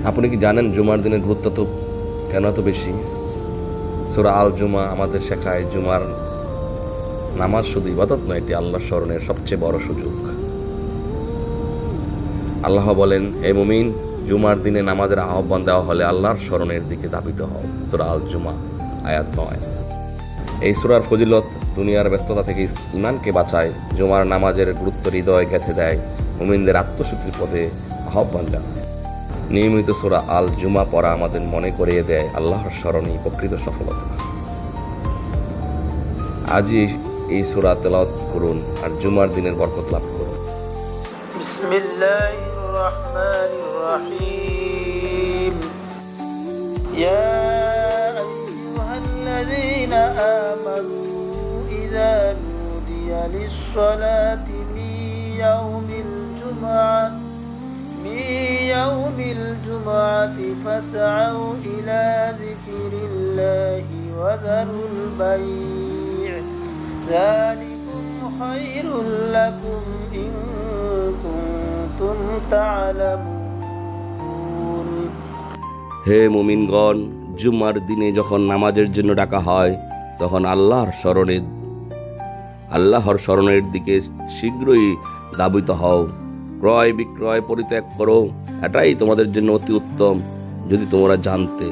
আপনি কি জানেন জুমার দিনের গুরুত্ব তো কেন এত বেশি? সূরা আল জুমা আমাদের শেখায় জুমার নামাজ শুধু ইবাদত নয়, এটি আল্লাহর স্মরণের সবচেয়ে বড় সুযোগ। আল্লাহ বলেন, হে মুমিন, জুমার দিনে নামাজের আহ্বান দেওয়া হলে আল্লাহর স্মরণের দিকে ধাবিত হও। সূরা আল জুমা আয়াত 9। এই সূরার ফজিলত দুনিয়ার ব্যস্ততা থেকে ইমানকে বাঁচায়। জুমার নামাজের গুরুত্ব হৃদয় গেঁথে দেয়, মুমিনদের আত্মশুদ্ধির পথে আহ্বান জানায়। নিয়মিত সূরা আল জুমা পড়া আমাদের মনে করিয়ে দেয় আল্লাহর স্মরণই প্রকৃত সফলতা। আজই এই সূরা তেলাওয়াত করুন আর জুমার দিনের বরকত লাভ করুন। বিসমিল্লাহির রহমানির রহিম। ইয়া আইয়ুহাল্লাযীনা আমানু ইযা নুদিয়া লিস-সালাতি মিন ইয়াউমিল ফাসআউ ইলা যিকরিল্লাহি ওয়া যারুল বাই', যালিকুম খায়রুল লাকুম ইন কুনতুম তা'লামুন। হে মুমিনগণ, জুমার দিনে যখন নামাজের জন্য ডাকা হয় তখন আল্লাহর স্মরণের দিকে শীঘ্রই ধাবিত হও। ক্রয় বিক্রয় পরিত্যাগ করো, এটাই তোমাদের জন্য অতি উত্তম, যদি তোমরা জানতে।